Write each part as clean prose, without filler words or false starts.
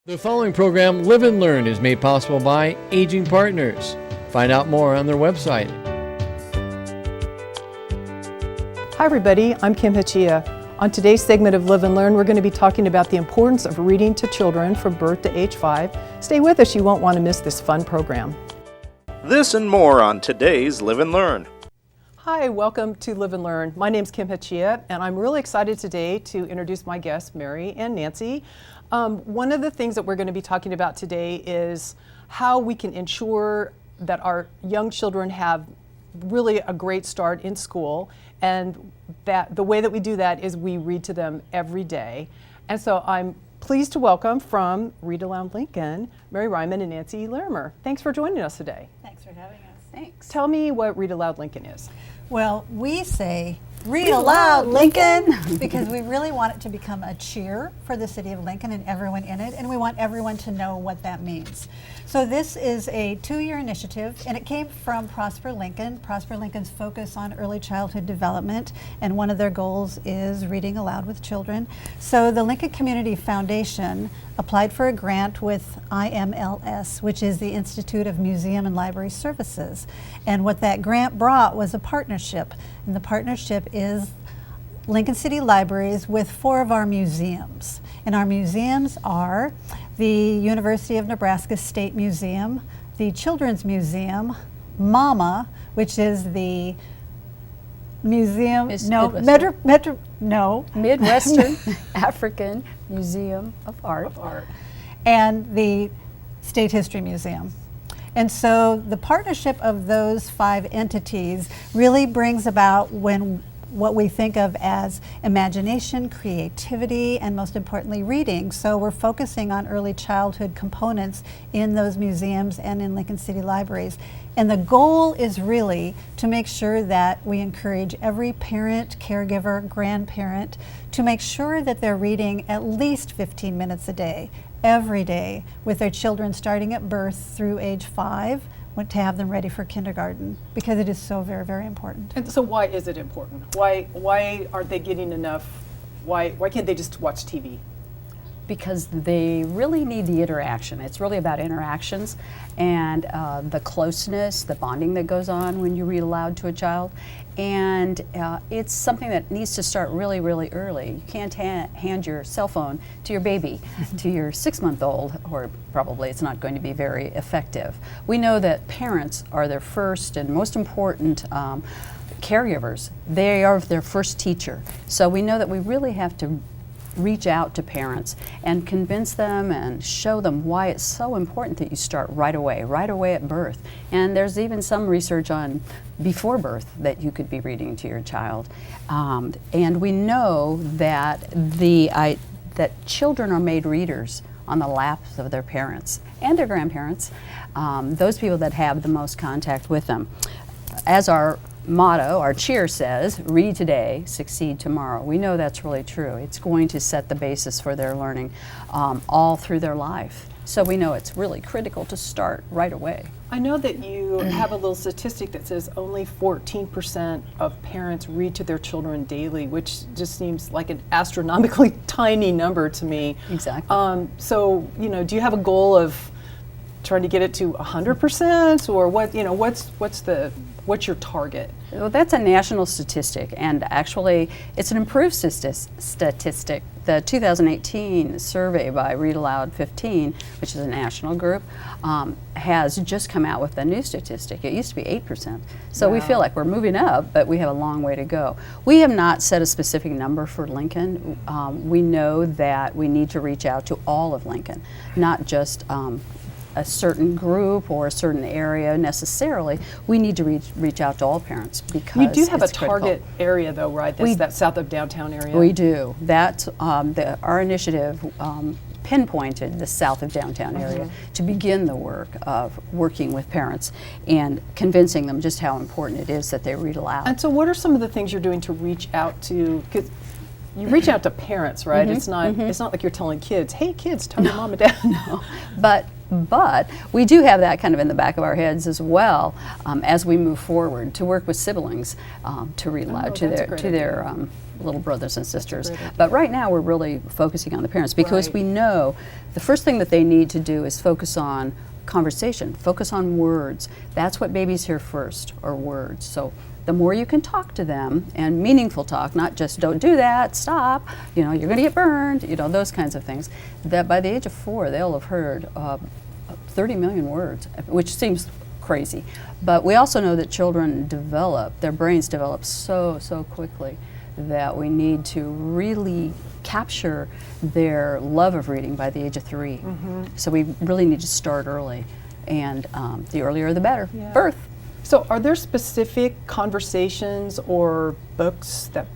The following program, Live and Learn, is made possible by Aging Partners. Find out more on their website. Hi everybody, I'm Kim Hachia. On today's segment of Live and Learn, we're going to be talking about the importance of reading to children from birth to age 5. Stay with us, you won't want to miss this fun program. This and more on today's Live and Learn. Hi, welcome to Live and Learn. My name's Kim Hachia, and I'm really excited today to introduce my guests, Mary and Nancy. One of the things that we're going to be talking about today is how we can ensure that our young children have really a great start in school, and that the way that we do that is we read to them every day. And so I'm pleased to welcome from Read Aloud Lincoln, Mary Ryman and Nancy Larimer. Thanks for joining us today. Thanks for having us. Thanks. Tell me what Read Aloud Lincoln is. Well, we say Read Aloud Lincoln because we really want it to become a cheer for the city of Lincoln and everyone in it, and we want everyone to know what that means. So this is a 2-year initiative, and it came from Prosper Lincoln. Prosper Lincoln's focus on early childhood development, and one of their goals is reading aloud with children. So the Lincoln Community Foundation applied for a grant with IMLS, which is the Institute of Museum and Library Services. And what that grant brought was a partnership. And the partnership is Lincoln City Libraries with 4 of our museums. And our museums are the University of Nebraska State Museum, the Children's Museum, MAMA, which is the Museum, Midwestern African Museum of Art. And the State History Museum. And so the partnership of those 5 entities really brings about what we think of as imagination, creativity, and most importantly, reading. So we're focusing on early childhood components in those museums and in Lincoln City Libraries. And the goal is really to make sure that we encourage every parent, caregiver, grandparent to make sure that they're reading at least 15 minutes a day, every day, with their children starting at birth through age 5, to have them ready for kindergarten, because it is so very, very important. And so why is it important? Why aren't they getting enough? Why can't they just watch TV? Because they really need the interaction. It's really about interactions and the closeness, the bonding that goes on when you read aloud to a child. And it's something that needs to start really, really early. You can't hand your cell phone to your baby, to your 6-month-old, or probably it's not going to be very effective. We know that parents are their first and most important caregivers. They are their first teacher. So we know that we really have to reach out to parents and convince them and show them why it's so important that you start right away at birth. And there's even some research on before birth that you could be reading to your child. And we know that that children are made readers on the laps of their parents and their grandparents, those people that have the most contact with them. As our motto, our cheer says, read today, succeed tomorrow. We know that's really true. It's going to set the basis for their learning all through their life. So we know it's really critical to start right away. I know that you have a little statistic that says only 14% of parents read to their children daily, which just seems like an astronomically tiny number to me. Exactly. So, do you have a goal of trying to get it to 100%, or what's your target? Well, that's a national statistic, and actually it's an improved statistic. The 2018 survey by Read Aloud 15, which is a national group, has just come out with a new statistic. It used to be 8%. So we feel like we're moving up, but we have a long way to go. We have not set a specific number for Lincoln. We know that we need to reach out to all of Lincoln, not just a certain group or a certain area necessarily. We need to reach out to all parents because you do have a critical. target area though, right? That south of downtown area. We do. That's our initiative pinpointed the south of downtown area to begin the work of working with parents and convincing them just how important it is that they read aloud. And so what are some of the things you're doing to reach out to, because you reach out to parents, right? It's not like you're telling kids, hey kids, tell your mom and dad. No. But But we do have that kind of in the back of our heads as well, as we move forward to work with siblings to read aloud to their little brothers and sisters. But right now we're really focusing on the parents, because we know the first thing that they need to do is focus on conversation, focus on words. That's what babies hear first, are words. So the more you can talk to them, and meaningful talk, not just don't do that, stop, you know, you're going to get burned, you know, those kinds of things, that by the age of 4 they'll have heard 30 million words, which seems crazy. But we also know that children develop, their brains develop so quickly, that we need to really capture their love of reading by the age of 3. So we really need to start early, and the earlier the better. Birth. So are there specific conversations or books that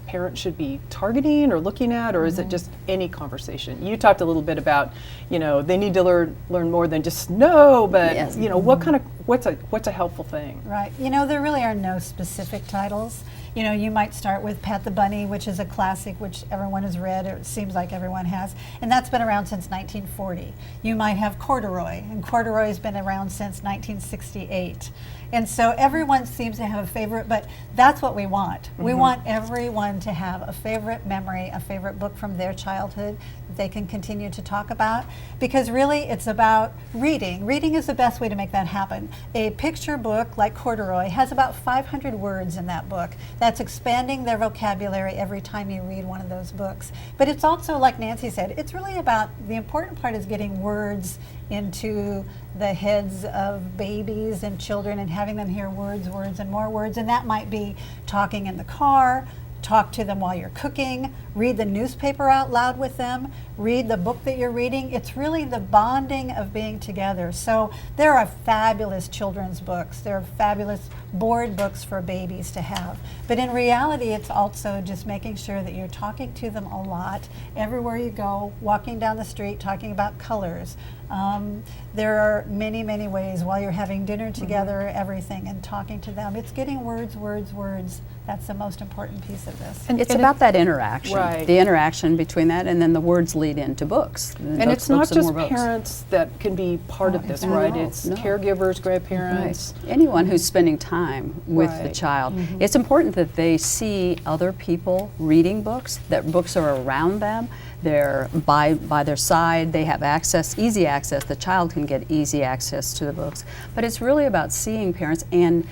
parents should be targeting or looking at, or is it just any conversation? You talked a little bit about, you know, they need to learn more than just no, but you know, what's a helpful thing? Right. You know, there really are no specific titles. You know, you might start with Pat the Bunny, which is a classic which everyone has read, or it seems like everyone has, and that's been around since 1940. You might have Corduroy, and Corduroy's been around since 1968. And so everyone seems to have a favorite, but that's what we want. We want everyone to have a favorite memory, a favorite book from their childhood that they can continue to talk about, because really it's about reading. Reading is the best way to make that happen. A picture book like Corduroy has about 500 words in that book. That's expanding their vocabulary every time you read one of those books. But it's also, like Nancy said, it's really about, the important part is getting words into the heads of babies and children and having them hear words, and more words. And that might be talking in the car, talk to them while you're cooking, read the newspaper out loud with them, read the book that you're reading. It's really the bonding of being together. So there are fabulous children's books. There are fabulous board books for babies to have. But in reality, it's also just making sure that you're talking to them a lot, everywhere you go, walking down the street, talking about colors. There are many, many ways while you're having dinner together, everything, and talking to them. It's getting words. That's the most important piece of this. And it's about that interaction, the interaction between that, and then the words lead into books. And it's not just parents that can be part of this, right? It's caregivers, grandparents. Anyone who's spending time with the child. It's important that they see other people reading books, that books are around them. They're by their side, they have access, easy access. The child can get easy access to the books. But it's really about seeing parents and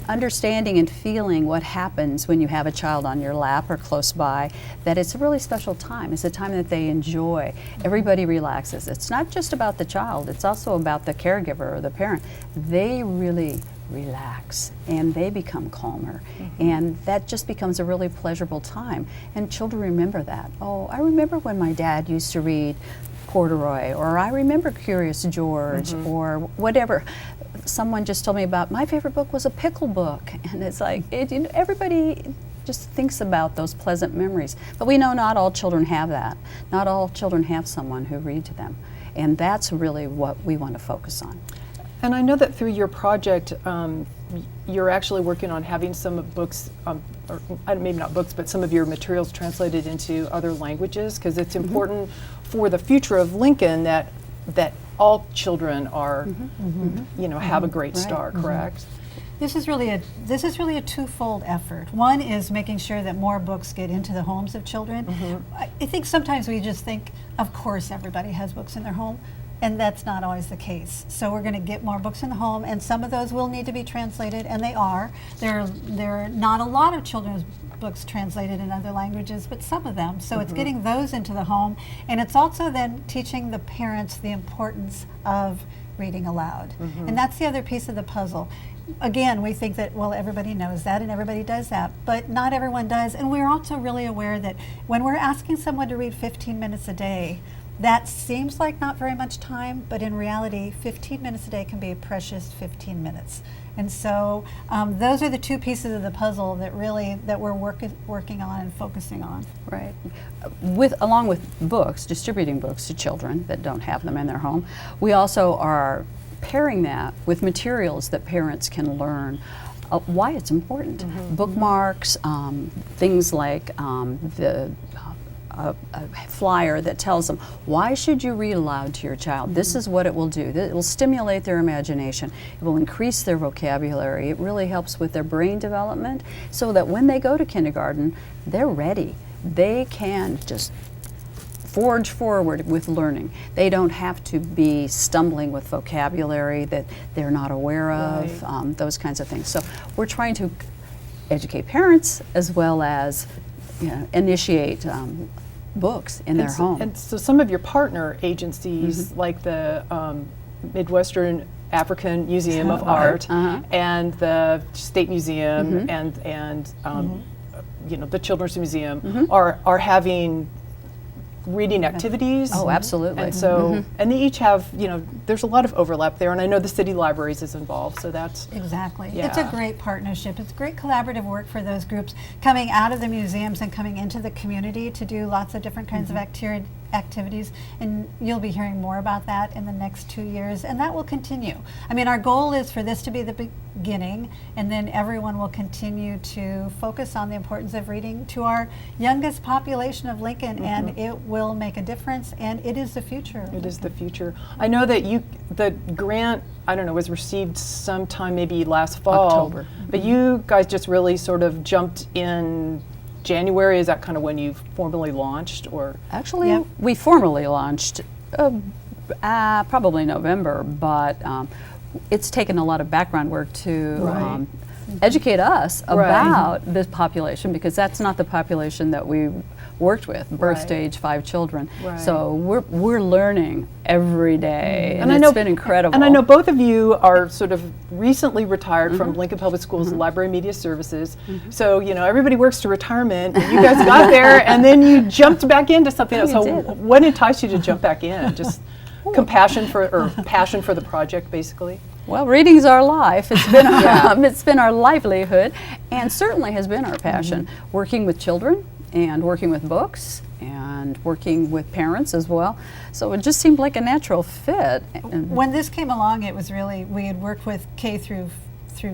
understanding and feeling what happens when you have a child on your lap or close by, that it's a really special time. It's a time that they enjoy. Everybody relaxes. It's not just about the child, it's also about the caregiver or the parent. They really relax and they become calmer, and that just becomes a really pleasurable time, and children remember that. Oh, I remember when my dad used to read Corduroy, or I remember Curious George, or whatever. Someone just told me about, my favorite book was a pickle book, and it's like, you know, everybody just thinks about those pleasant memories. But we know not all children have that. Not all children have someone who read to them, and that's really what we want to focus on. And I know that through your project, you're actually working on having some books, or maybe not books, but some of your materials translated into other languages, because it's important for the future of Lincoln that all children are, you know, have a great start. Correct? This is really a twofold effort. One is making sure that more books get into the homes of children. I think sometimes we just think, of course, everybody has books in their home. And that's not always the case. So we're going to get more books in the home, and some of those will need to be translated, and they are. There are not a lot of children's books translated in other languages, but some of them. So it's getting those into the home, and it's also then teaching the parents the importance of reading aloud. And that's the other piece of the puzzle. Again, we think that, well, everybody knows that and everybody does that, but not everyone does. And we're also really aware that when we're asking someone to read 15 minutes a day, that seems like not very much time, but in reality, 15 minutes a day can be a precious 15 minutes. And so those are the two pieces of the puzzle that we're working on and focusing on. Right. Along with books, distributing books to children that don't have them in their home, we also are pairing that with materials that parents can learn why it's important. Bookmarks, things like the a flyer that tells them, why should you read aloud to your child? This is what it will do. It will stimulate their imagination. It will increase their vocabulary. It really helps with their brain development so that when they go to kindergarten, they're ready. They can just forge forward with learning. They don't have to be stumbling with vocabulary that they're not aware of, Right. those kinds of things. So we're trying to educate parents as well as initiate books in their home. And so some of your partner agencies, like the Midwestern African Museum of Art and the State Museum and the Children's Museum are having reading activities. Oh, absolutely. And so, and they each have, there's a lot of overlap there, and I know the City Libraries is involved, so that's Exactly. Yeah. It's a great partnership. It's great collaborative work for those groups coming out of the museums and coming into the community to do lots of different kinds of activities, and you'll be hearing more about that in the next 2 years, and that will continue. I mean, our goal is for this to be the beginning, and then everyone will continue to focus on the importance of reading to our youngest population of Lincoln, and it will make a difference, and it is the future. It is the future. I know that the grant, I don't know, was received sometime maybe last fall. October. But you guys just really sort of jumped in January. Is that kind of when you formally launched, or? Actually, Yep. we formally launched probably November, but it's taken a lot of background work to Right. educate us Right. about this population, because that's not the population that we worked with, birth Right. to age 5 children. Right. So we're learning every day, and I it's know, been incredible. And I know both of you are sort of recently retired from Lincoln Public Schools Library Media Services. So, everybody works to retirement, and you guys got there, and then you jumped back into something else. We So did. what enticed you to jump back in? Just passion for the project, basically? Well, reading's our life. It's been it's been our livelihood, and certainly has been our passion. Working with children and working with books and working with parents as well. So it just seemed like a natural fit. And When this came along, it was really, we had worked with K through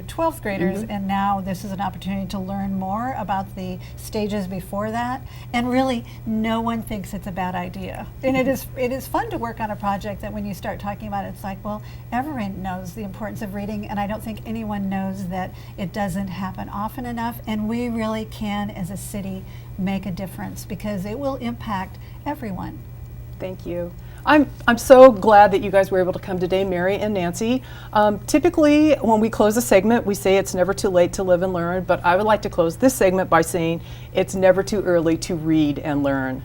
12th graders, and now this is an opportunity to learn more about the stages before that, and really no one thinks it's a bad idea. And it is fun to work on a project that when you start talking about it, it's like, well, everyone knows the importance of reading, and I don't think anyone knows that it doesn't happen often enough, and we really can, as a city, make a difference, because it will impact everyone. Thank you. I'm so glad that you guys were able to come today, Mary and Nancy. Typically, when we close a segment, we say it's never too late to live and learn, but I would like to close this segment by saying it's never too early to read and learn.